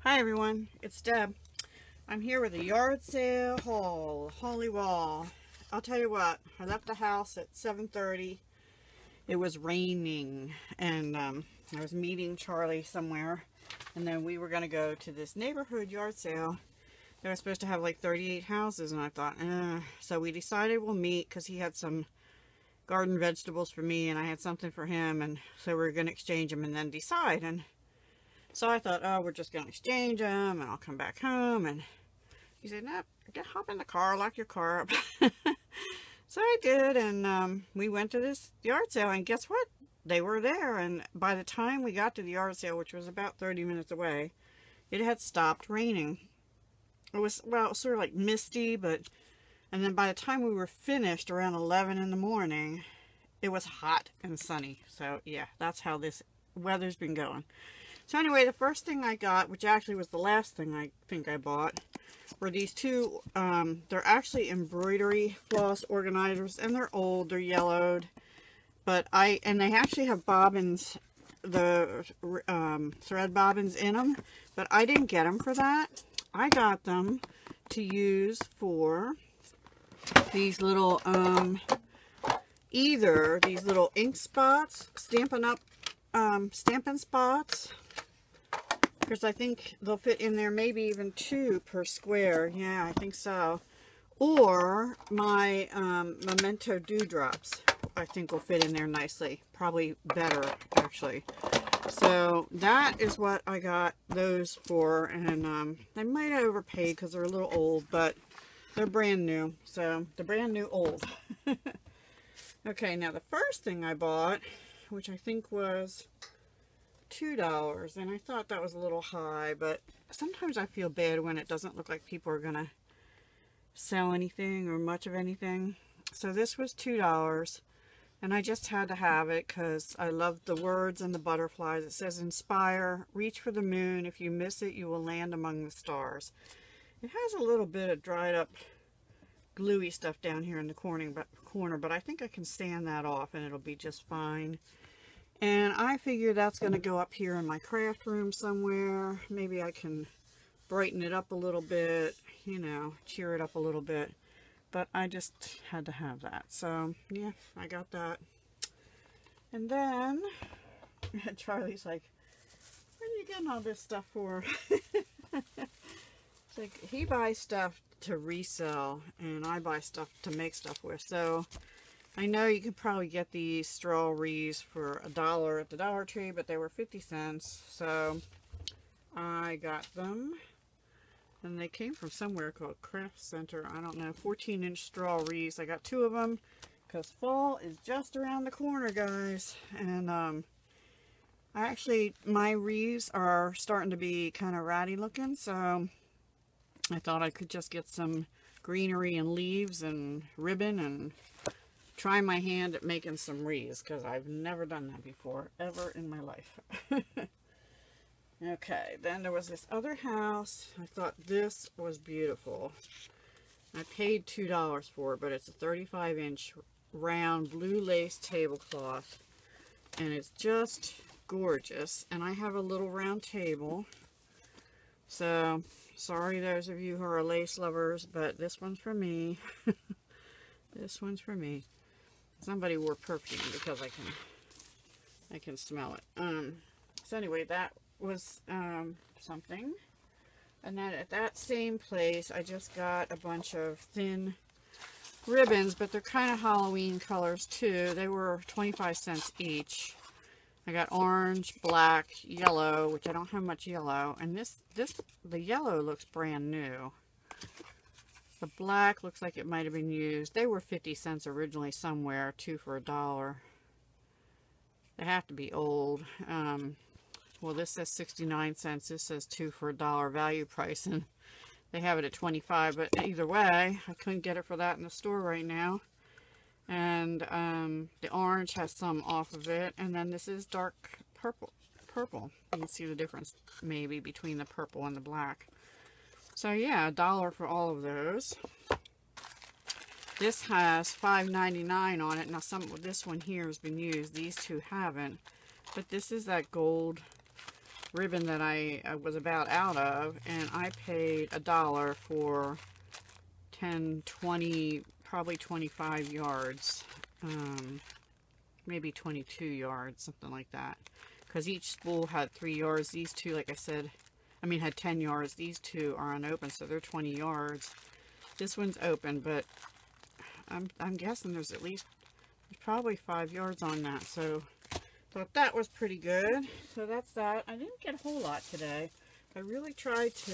Hi everyone, it's Deb. I'm here with a yard sale haul, holy wall. I'll tell you what, I left the house at 7:30. It was raining and I was meeting Charlie somewhere, and then we were going to go to this neighborhood yard sale. They were supposed to have like 38 houses, and I thought, so we decided we'll meet because he had some garden vegetables for me and I had something for him, and so we were going to exchange them and then decide. And so I thought, oh, we're just going to exchange them and I'll come back home. And he said, no, hop in the car, lock your car up. So I did, and we went to this yard sale, and guess what? They were there, and by the time we got to the yard sale, which was about 30 minutes away, it had stopped raining. It was, well, sort of like misty, and then by the time we were finished around 11 in the morning, it was hot and sunny. So yeah, that's how this weather's been going. So anyway, the first thing I got, which actually was the last thing I think I bought, were these two, they're actually embroidery floss organizers, and they're old, they're yellowed, and they actually have bobbins, the thread bobbins in them, but I didn't get them for that. I got them to use for these little, either these little ink spots, Stampin' Up, Stampin' Spots, because I think they'll fit in there, maybe even 2 per square. Yeah, I think so. Or my Memento Dewdrops, I think will fit in there nicely. Probably better, actually. So that is what I got those for, and I might have overpaid because they're a little old, but they're brand new. So they're brand new old. Okay, now the first thing I bought, which I think was $2, and I thought that was a little high, but sometimes I feel bad when it doesn't look like people are gonna sell anything or much of anything. So this was $2, and I just had to have it because I love the words and the butterflies. It says, inspire, reach for the moon. If you miss it, you will land among the stars. It has a little bit of dried up gluey stuff down here in the corner, but I think I can sand that off and it'll be just fine. And I figure that's going to go up here in my craft room somewhere. Maybe I can brighten it up a little bit, you know, cheer it up a little bit. But I just had to have that. So, yeah, I got that. And then, Charlie's like, what are you getting all this stuff for? It's like, he buys stuff to resell, and I buy stuff to make stuff with. So I know you can probably get these straw wreaths for $1 at the Dollar Tree, but they were 50 cents. So I got them. And they came from somewhere called Craft Center. I don't know. 14-inch straw wreaths. I got 2 of them because fall is just around the corner, guys. And my wreaths are starting to be kind of ratty looking. So I thought I could just get some greenery and leaves and ribbon and try my hand at making some wreaths, because I've never done that before, ever in my life. Okay, then there was this other house. I thought this was beautiful. I paid $2 for it, but it's a 35-inch round blue lace tablecloth, and it's just gorgeous. And I have a little round table, so sorry those of you who are lace lovers, but this one's for me. This one's for me. Somebody wore perfume because I can smell it. So anyway, that was something. And then at that same place, I just got a bunch of thin ribbons, but they're kind of Halloween colors too. They were 25 cents each. I got orange, black, yellow, which I don't have much yellow, and the yellow looks brand new. The black looks like it might have been used. They were 50 cents originally somewhere, 2 for $1. They have to be old. Well, this says 69 cents. This says 2 for $1 value price, and they have it at 25. But either way, I couldn't get it for that in the store right now. And the orange has some off of it, and then this is dark purple. You can see the difference maybe between the purple and the black. So yeah, $1 for all of those. This has $5.99 on it. Now this one here has been used. These two haven't. But this is that gold ribbon that I was about out of, and I paid $1 for 10, 20, probably 25 yards, maybe 22 yards, something like that, because each spool had 3 yards. These two, like I said, had 10 yards. These two are unopened, so they're 20 yards. This one's open, but I'm guessing there's probably 5 yards on that, so thought that was pretty good. So that's that. I didn't get a whole lot today. I really tried to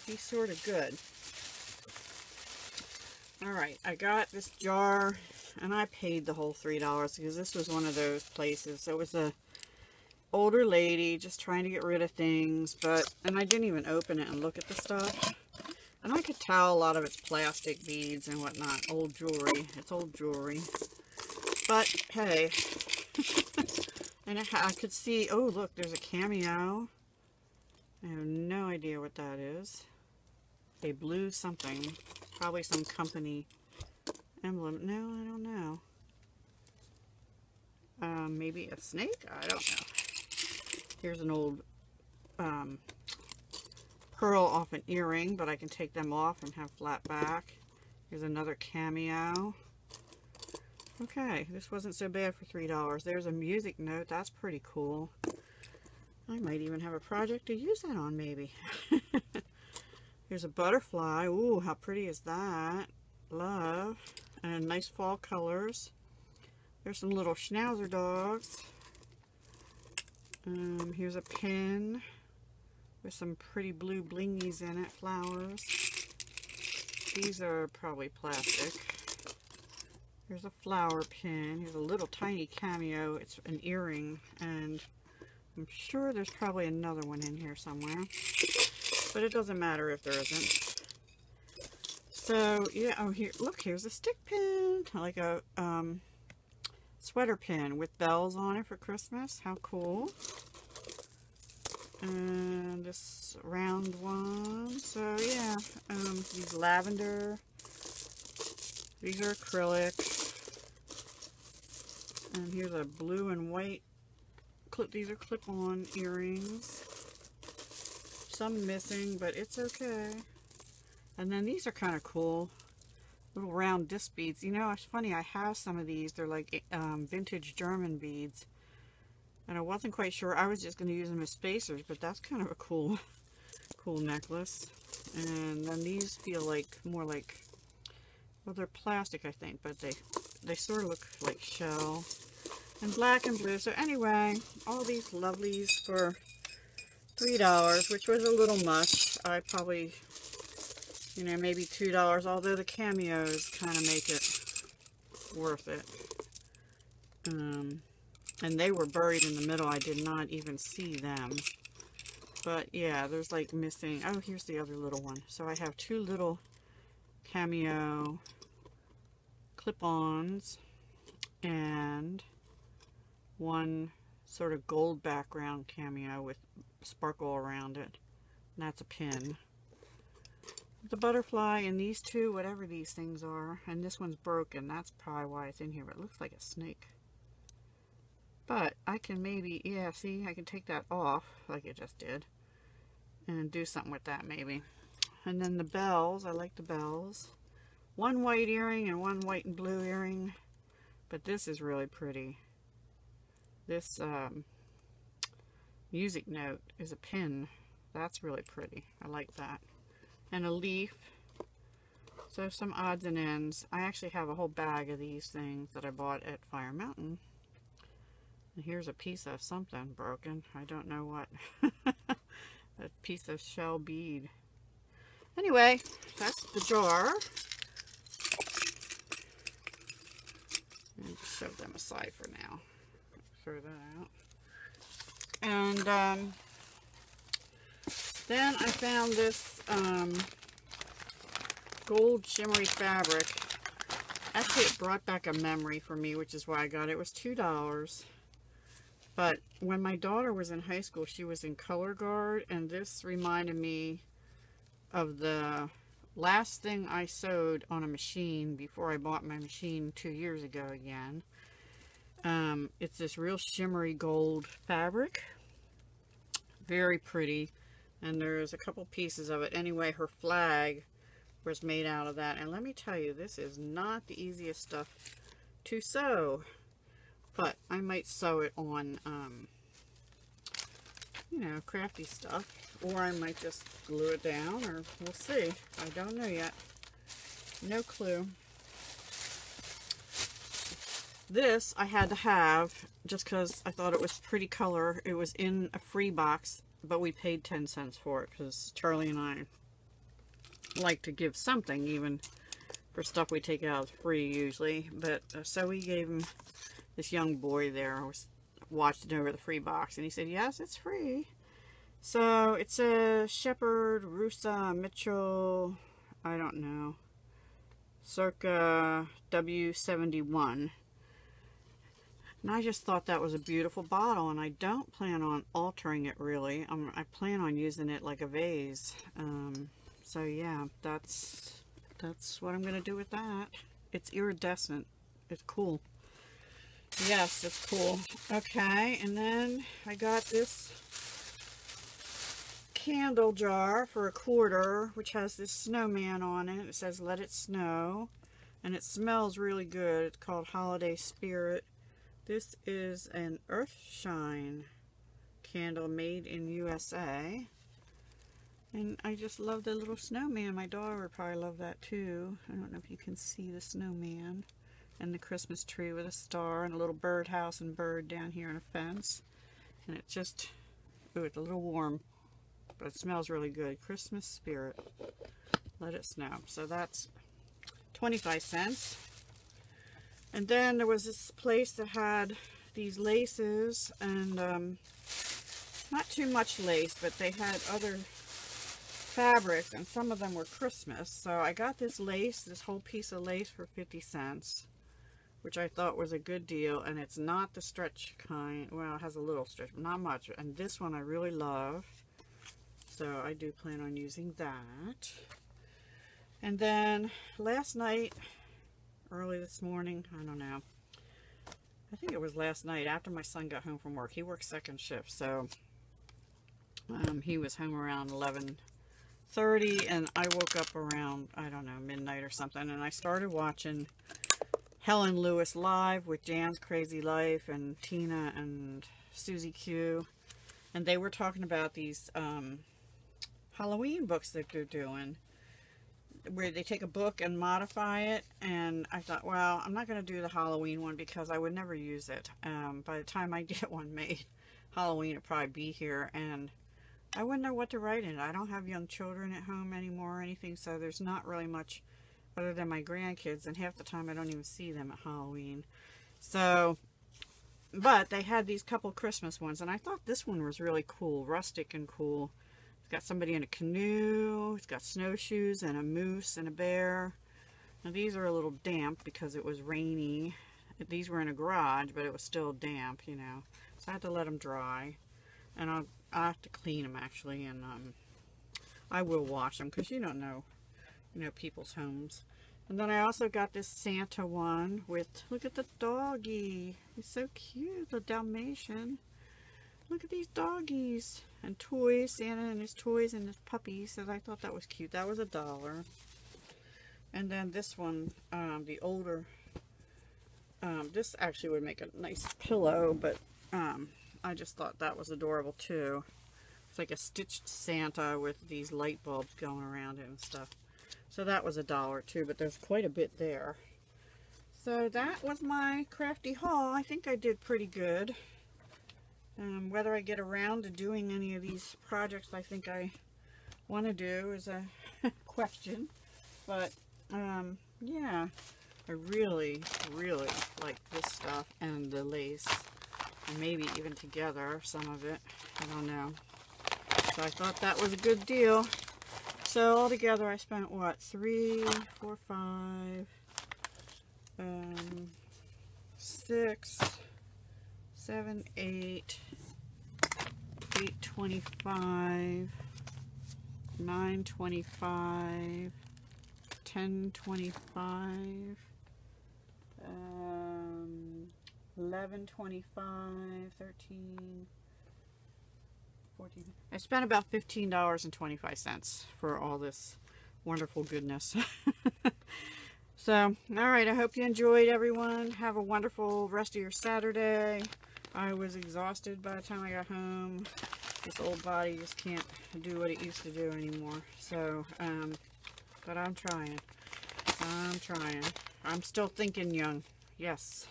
be sort of good. Alright, I got this jar, and I paid the whole $3 because this was one of those places. So it was a older lady just trying to get rid of things, and I didn't even open it and look at the stuff. And I could tell a lot of it's plastic beads and whatnot, old jewelry. It's old jewelry. But hey, and I could see, oh look, there's a cameo. I have no idea what that is. A blue something. Probably some company emblem. No, I don't know. Maybe a snake? I don't know. Here's an old pearl off an earring, but I can take them off and have flat back. Here's another cameo. Okay, this wasn't so bad for $3. There's a music note. That's pretty cool. I might even have a project to use that on, maybe. Here's a butterfly. Ooh, how pretty is that? Love. And nice fall colors. There's some little schnauzer dogs. Here's a pin with some pretty blue blingies in it. Flowers. These are probably plastic. Here's a flower pin. Here's a little tiny cameo. It's an earring, and I'm sure there's probably another one in here somewhere. But it doesn't matter if there isn't. So, yeah, oh, here, look, here's a stick pin. Like a sweater pin with bells on it for Christmas. How cool. And this round one. So, yeah, these lavender. These are acrylic. And here's a blue and white. These are clip-on earrings. Some missing, but it's okay. And then these are kind of cool. Little round disc beads. You know, it's funny, I have some of these. They're like vintage German beads. And I wasn't quite sure. I was just going to use them as spacers, but that's kind of a cool necklace. And then these feel like more like, well, they're plastic, I think, but they sort of look like shell. And black and blue. So anyway, all these lovelies for $3, which was a little much. I probably, you know, maybe $2, although the cameos kind of make it worth it. And they were buried in the middle. I did not even see them. But yeah, there's like missing. Oh, here's the other little one. So I have two little cameo clip-ons and one sort of gold background cameo with sparkle around it. And that's a pin. The butterfly and these two, whatever these things are. And this one's broken. That's probably why it's in here. But it looks like a snake. But I can maybe, yeah, see, I can take that off like it just did. And do something with that maybe. And then the bells. I like the bells. One white earring and one white and blue earring. But this is really pretty. This music note is a pin. That's really pretty. I like that. And a leaf. So some odds and ends. I actually have a whole bag of these things that I bought at Fire Mountain. And here's a piece of something broken. I don't know what. A piece of shell bead. Anyway, that's the jar. And shove them aside for now. Throw that out. And then I found this gold shimmery fabric. Actually, it brought back a memory for me, which is why I got it. It was $2. But when my daughter was in high school, she was in color guard, and this reminded me of the last thing I sewed on a machine before I bought my machine 2 years ago again. It's this real shimmery gold fabric Very pretty. And there's a couple pieces of it. Anyway, her flag was made out of that. And let me tell you, this is not the easiest stuff to sew. But I might sew it on, you know, crafty stuff. Or I might just glue it down, or we'll see. I don't know yet. No clue. This I had to have just because I thought it was pretty color. It was in a free box, but we paid 10 cents for it because Charlie and I like to give something, even for stuff we take out as free usually. But so we gave him, this young boy there was watching over the free box, and he said, yes, it's free. So it's a Shepherd, Rusa, Mitchell, I don't know, circa W71. And I just thought that was a beautiful bottle, and I don't plan on altering it really. I plan on using it like a vase. So yeah, that's what I'm going to do with that. It's iridescent. It's cool. Yes, it's cool. Okay, and then I got this candle jar for $1, which has this snowman on it. It says let it snow, and it smells really good. It's called Holiday Spirit. This is an Earthshine candle made in USA, and I just love the little snowman. My daughter would probably love that too. I don't know if you can see the snowman and the Christmas tree with a star and a little birdhouse and bird down here in a fence, and it just, ooh, it's a little warm, but it smells really good. Christmas Spirit, let it snow. So that's 25 cents. And then there was this place that had these laces, and not too much lace, but they had other fabrics, and some of them were Christmas. So I got this lace, this whole piece of lace for 50 cents, which I thought was a good deal. And it's not the stretch kind. Well, it has a little stretch, but not much. And this one I really love, so I do plan on using that. And then last night, early this morning, I don't know, I think it was last night after my son got home from work. He works second shift, so he was home around 11:30, and I woke up around, I don't know, midnight or something, and I started watching Helen Lewis Live with Jan's Crazy Life and Tina and Susie Q, and they were talking about these Halloween books that they're doing, where they take a book and modify it. And I thought, well, I'm not going to do the Halloween one because I would never use it. By the time I get one made, Halloween will probably be here, and I wouldn't know what to write in it. I don't have young children at home anymore or anything, so there's not really much other than my grandkids, and half the time I don't even see them at Halloween. So, but they had these couple Christmas ones, and I thought this one was really cool, rustic and cool. Got somebody in a canoe, it's got snowshoes and a moose and a bear. Now these are a little damp because it was rainy. These were in a garage, but it was still damp, you know. So I had to let them dry. And I'll have to clean them actually, and I will wash them because you don't know, you know, people's homes. And then I also got this Santa one with, look at the doggy. He's so cute, the Dalmatian. Look at these doggies and toys, Santa and his toys and his puppies. So I thought that was cute. That was $1. And then this one, the older, this actually would make a nice pillow, but I just thought that was adorable too. It's like a stitched Santa with these light bulbs going around it and stuff. So that was $1 too, but there's quite a bit there. So that was my crafty haul. I think I did pretty good. Whether I get around to doing any of these projects I think I want to do is a question. But, yeah, I really, really like this stuff and the lace. And maybe even together, some of it. I don't know. So I thought that was a good deal. So altogether I spent, what, 3, 4, 5, 6... 7, 8, 8.25, 9.25, 10.25, 11.25, 13, 14. I spent about $15.25 for all this wonderful goodness. So, all right, I hope you enjoyed, everyone. Have a wonderful rest of your Saturday. I was exhausted by the time I got home. This old body just can't do what it used to do anymore. So, but I'm trying. I'm still thinking young. Yes.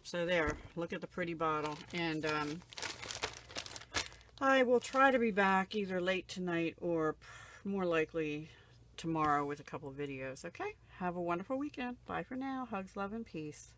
So there, look at the pretty bottle. And I will try to be back either late tonight or more likely tomorrow with a couple of videos. Okay? Have a wonderful weekend. Bye for now. Hugs, love, and peace.